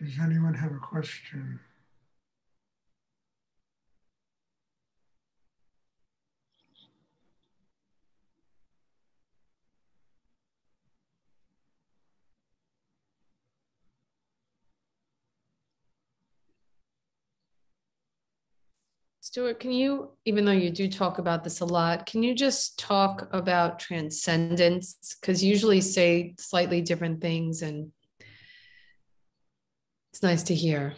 Does anyone have a question? Stuart, can you, even though you do talk about this a lot, can you just talk about transcendence? Because you usually say slightly different things, and it's nice to hear.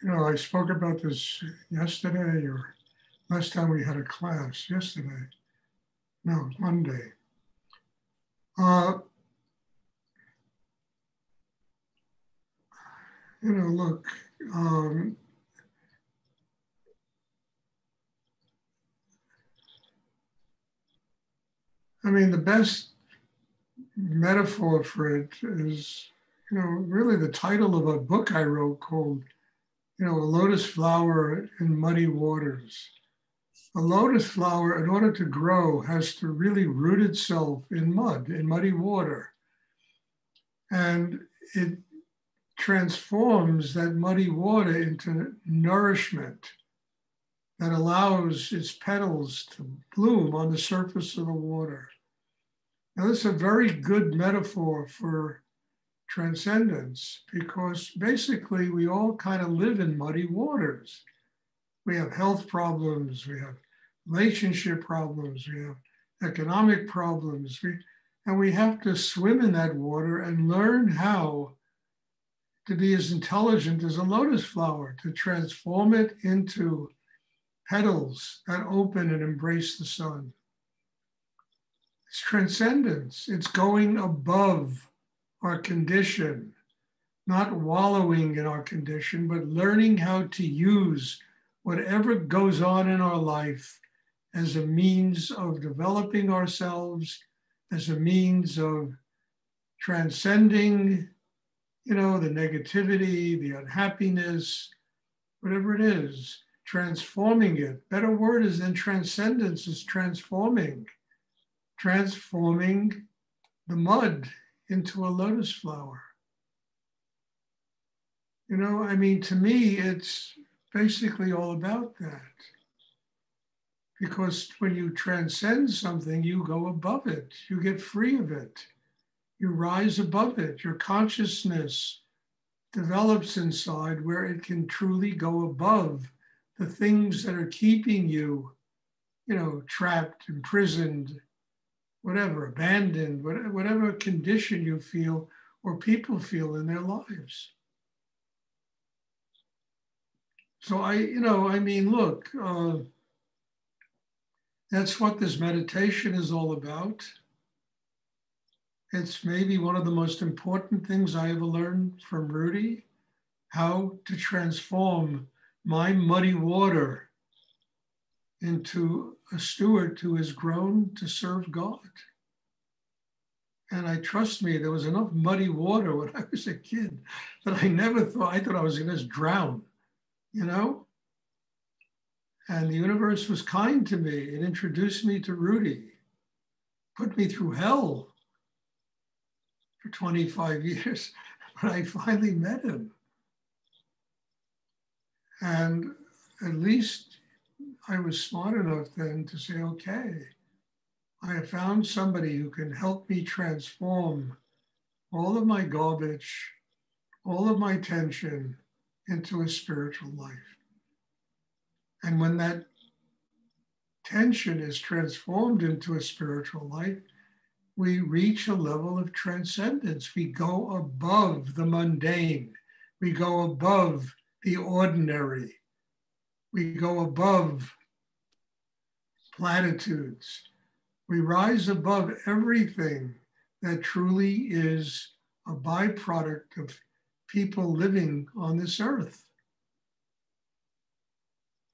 Well, I spoke about this yesterday or last time we had a class, yesterday. No, Monday. Uh, look, um, I mean, the best metaphor for it is, really the title of a book I wrote called, A Lotus Flower in Muddy Waters. A lotus flower, in order to grow, has to really root itself in mud, in muddy water. And it transforms that muddy water into nourishment that allows its petals to bloom on the surface of the water. Now, this is a very good metaphor for transcendence because basically we all kind of live in muddy waters. We have health problems, we have relationship problems, we have economic problems, and we have to swim in that water and learn how to be as intelligent as a lotus flower, to transform it into petals that open and embrace the sun. It's transcendence. It's going above our condition, not wallowing in our condition, but learning how to use whatever goes on in our life as a means of developing ourselves, as a means of transcending, the negativity, the unhappiness, whatever it is, transforming it. Better word is than transcendence is transforming the mud into a lotus flower. To me, it's basically all about that. Because when you transcend something, you go above it, you get free of it, you rise above it. Your consciousness develops inside where it can truly go above the things that are keeping you, trapped, imprisoned, whatever, abandoned, whatever condition you feel or people feel in their lives. So look, that's what this meditation is all about. It's maybe one of the most important things I ever learned from Rudy, how to transform my muddy water into a steward who has grown to serve God. And trust me, there was enough muddy water when I was a kid that I thought I was going to drown, And the universe was kind to me. It introduced me to Rudy, put me through hell for 25 years, but I finally met him. And at least I was smart enough then to say, okay, I have found somebody who can help me transform all of my garbage, all of my tension into a spiritual life. And when that tension is transformed into a spiritual life, we reach a level of transcendence. We go above the mundane. We go above the ordinary. We go above platitudes. We rise above everything that truly is a byproduct of people living on this earth.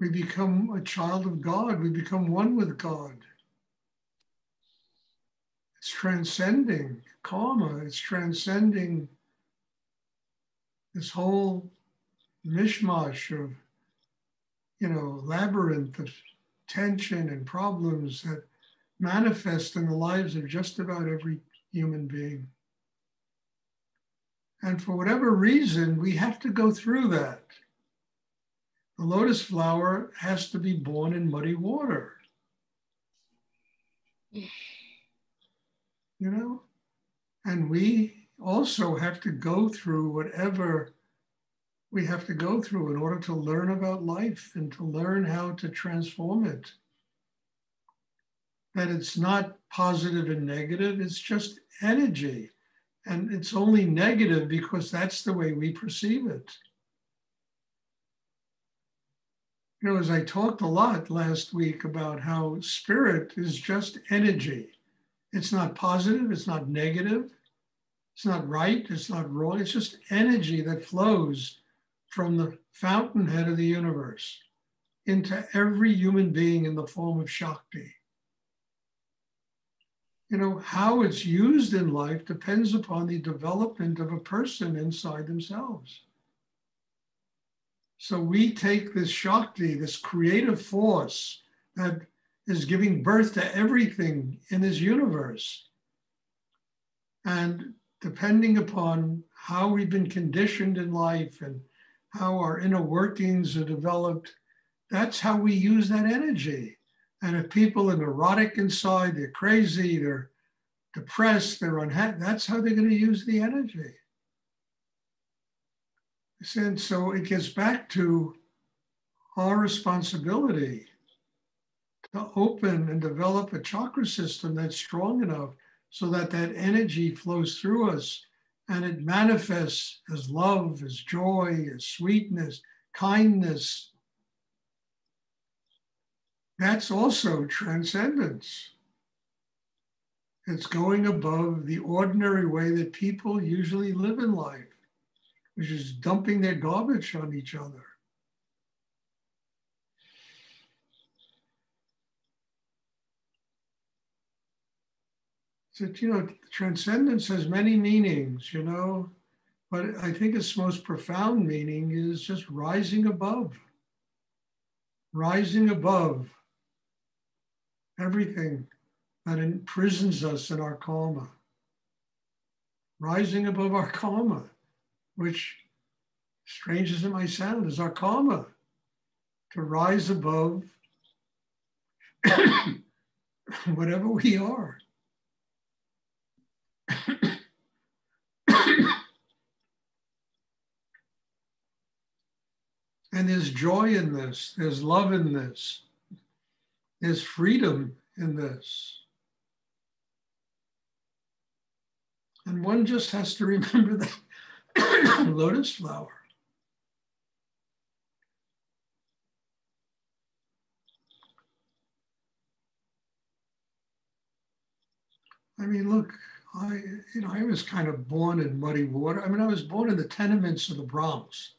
We become a child of God. We become one with God. It's transcending karma. It's transcending this whole mishmash of, labyrinth of tension and problems that manifest in the lives of just about every human being. And for whatever reason, we have to go through that. The lotus flower has to be born in muddy water. You know? And we also have to go through whatever we have to go through in order to learn about life and to learn how to transform it. That it's not positive and negative, it's just energy. And it's only negative because that's the way we perceive it. You know, as I talked a lot last week about how spirit is just energy. It's not positive, it's not negative, it's not right, it's not wrong. It's just energy that flows from the fountainhead of the universe into every human being in the form of Shakti. You know, how it's used in life depends upon the development of a person inside themselves. So we take this Shakti, this creative force that is giving birth to everything in this universe. And depending upon how we've been conditioned in life and how our inner workings are developed, that's how we use that energy. And if people are neurotic inside, they're crazy, they're depressed, they're unhappy, that's how they're going to use the energy. And so it gets back to our responsibility to open and develop a chakra system that's strong enough so that that energy flows through us and it manifests as love, as joy, as sweetness, kindness. That's also transcendence. It's going above the ordinary way that people usually live in life, which is dumping their garbage on each other. So, you know, transcendence has many meanings, you know, but I think its most profound meaning is just rising above everything that imprisons us in our karma, rising above our karma, which, strange as it might sound, is our karma, to rise above whatever we are. And there's joy in this, there's love in this, there's freedom in this. And one just has to remember that lotus flower. I mean, look, I was kind of born in muddy water. I mean, I was born in the tenements of the Bronx.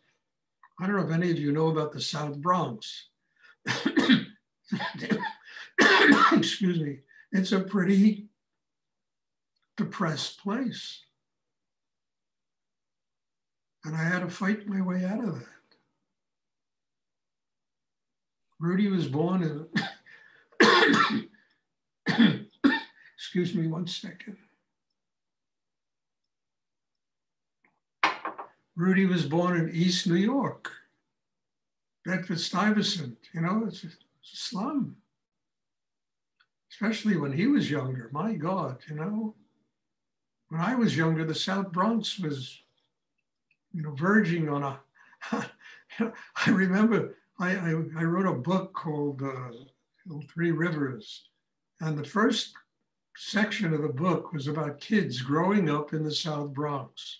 I don't know if any of you know about the South Bronx. Excuse me. It's a pretty depressed place. And I had to fight my way out of that. Rudy was born in, excuse me 1 second. Rudy was born in East New York, Bedford-Stuyvesant, you know, it's a slum. Especially when he was younger, my God, you know. When I was younger, the South Bronx was, you know, verging on a, I remember I wrote a book called Three Rivers. And the first section of the book was about kids growing up in the South Bronx.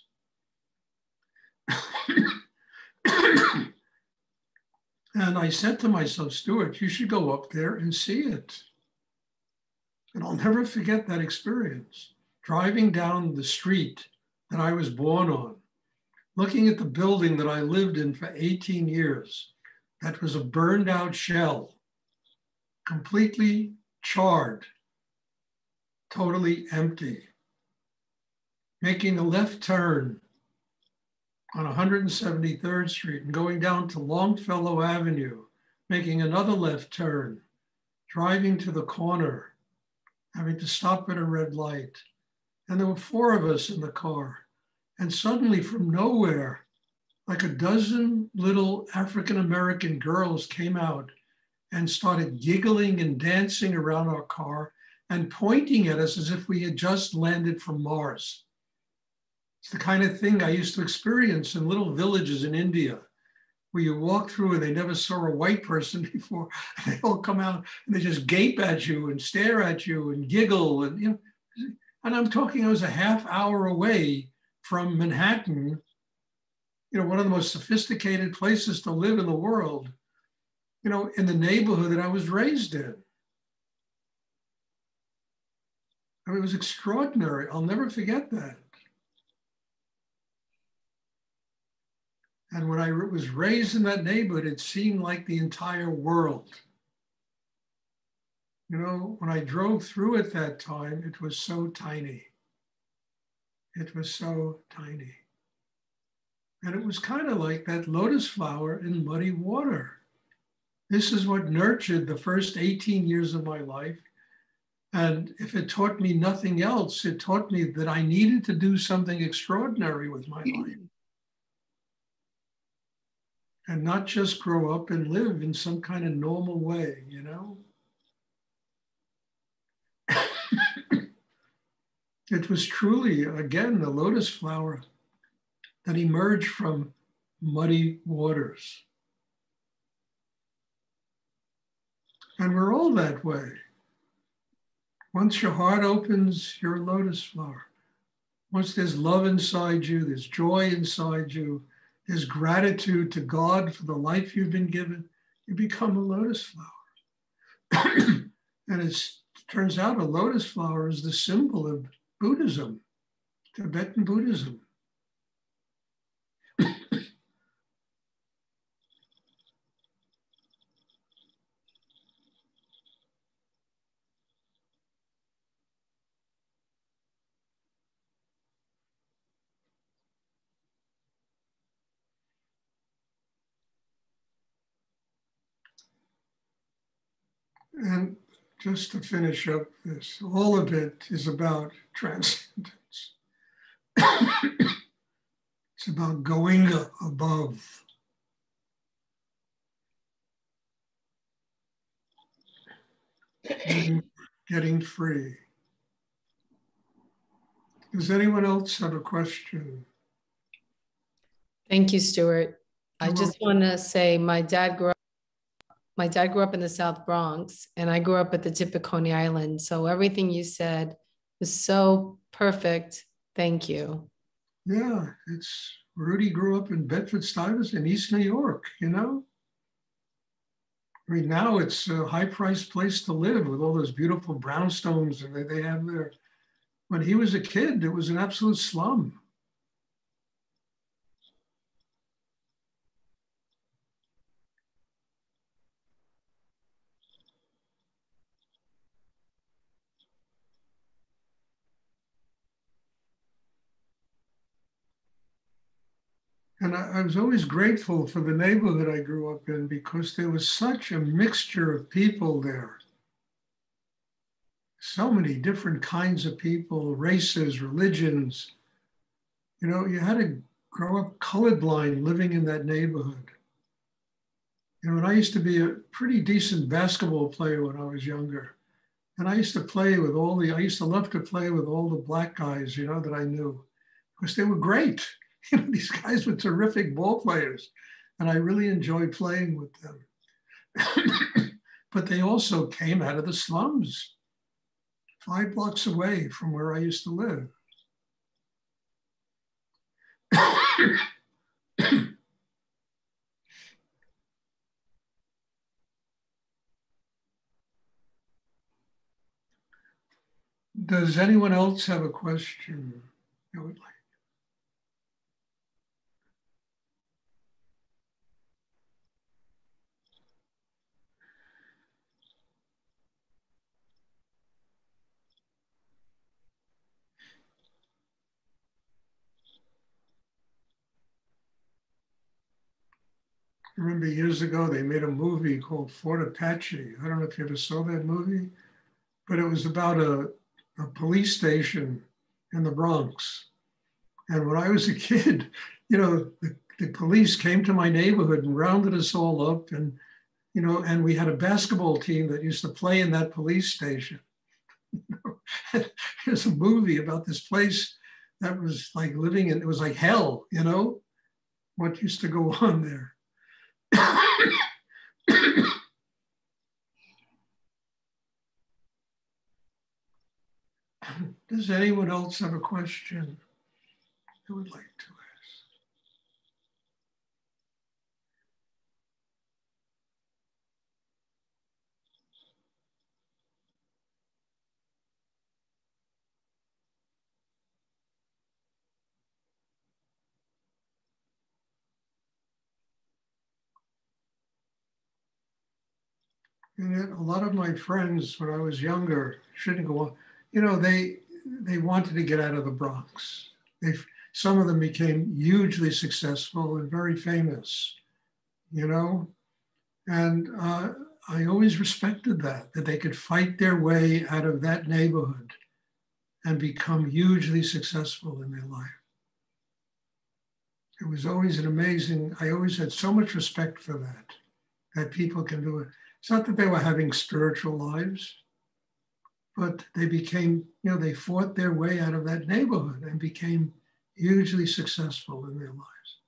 And I said to myself, Stuart, you should go up there and see it. And I'll never forget that experience. Driving down the street that I was born on, looking at the building that I lived in for 18 years, that was a burned out shell, completely charred, totally empty. Making a left turn on 173rd Street and going down to Longfellow Avenue, making another left turn, driving to the corner, having to stop at a red light. And there were 4 of us in the car. And suddenly from nowhere, like a dozen little African-American girls came out and started giggling and dancing around our car and pointing at us as if we had just landed from Mars. It's the kind of thing I used to experience in little villages in India, where you walk through and they never saw a white person before. They all come out and they just gape at you and stare at you and giggle. And, you know, and I'm talking, I was a half hour away from Manhattan, you know, one of the most sophisticated places to live in the world, you know, in the neighborhood that I was raised in. I mean, it was extraordinary. I'll never forget that. And when I was raised in that neighborhood, it seemed like the entire world. You know, when I drove through it that time, it was so tiny. It was so tiny. And it was kind of like that lotus flower in muddy water. This is what nurtured the first 18 years of my life. And if it taught me nothing else, it taught me that I needed to do something extraordinary with my life. And not just grow up and live in some kind of normal way, you know? It was truly, again, the lotus flower that emerged from muddy waters. And we're all that way. Once your heart opens, you're a lotus flower. Once there's love inside you, there's joy inside you, there's gratitude to God for the life you've been given, you become a lotus flower. And it turns out a lotus flower is the symbol of Buddhism, Tibetan Buddhism. And just to finish up this, all of it is about transcendence. It's about going above. Getting free. Does anyone else have a question? Thank you, Stuart. I just want to say my dad grew up in the South Bronx, and I grew up at the tip of Coney Island. So everything you said was so perfect. Thank you. Yeah, Rudy grew up in Bedford-Stuyvesant in East New York, you know? I mean, now it's a high-priced place to live with all those beautiful brownstones that they have there. When he was a kid, it was an absolute slum. And I was always grateful for the neighborhood I grew up in because there was such a mixture of people there. So many different kinds of people, races, religions. You know, you had to grow up colorblind living in that neighborhood. You know, and I used to be a pretty decent basketball player when I was younger. And I used to I used to love to play with all the black guys, you know, that I knew because they were great. You know, these guys were terrific ball players. And I really enjoyed playing with them. But they also came out of the slums 5 blocks away from where I used to live. Does anyone else have a question they would like? I remember years ago, they made a movie called Fort Apache. I don't know if you ever saw that movie, but it was about a police station in the Bronx And when I was a kid, you know, the police came to my neighborhood and rounded us all up, and you know, and we had a basketball team that used to play in that police station. There's a movie about this place that was like living in, it was like hell, you know, what used to go on there. Does anyone else have a question they would like to ask? And yet a lot of my friends, when I was younger, shouldn't go on, you know, they wanted to get out of the Bronx. Some of them became hugely successful and very famous, you know, and I always respected that they could fight their way out of that neighborhood and become hugely successful in their life. It was always an amazing, I always had so much respect for that people can do it. It's not that they were having spiritual lives, but they became, you know, they fought their way out of that neighborhood and became hugely successful in their lives.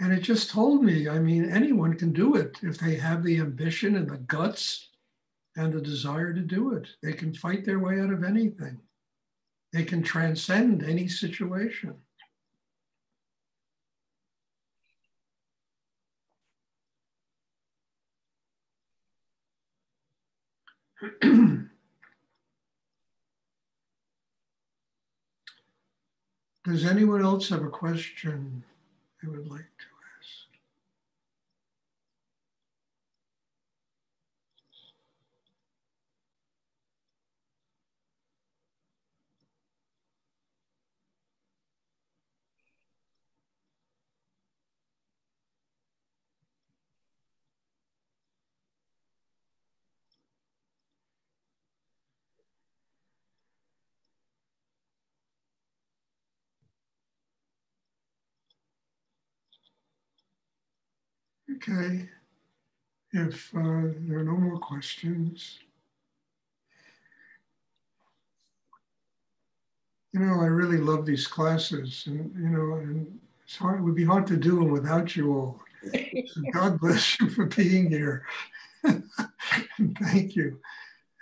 And it just told me, I mean, anyone can do it if they have the ambition and the guts and the desire to do it. They can fight their way out of anything. They can transcend any situation. Does anyone else have a question they would like to ask? Okay, if there are no more questions. You know, I really love these classes, and you know, and it's hard, it would be hard to do them without you all. So God bless you for being here. Thank you.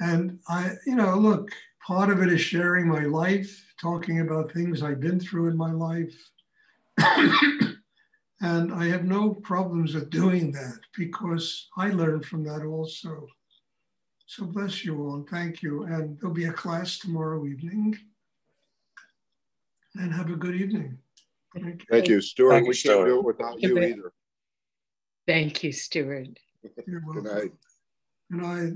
And you know, look, part of it is sharing my life, talking about things I've been through in my life. And I have no problems with doing that because I learned from that also. So bless you all and thank you. And there'll be a class tomorrow evening. And have a good evening. Thank you, Stuart. We can't do it without you either. Thank you, Stuart. You're welcome. Good night. Good night.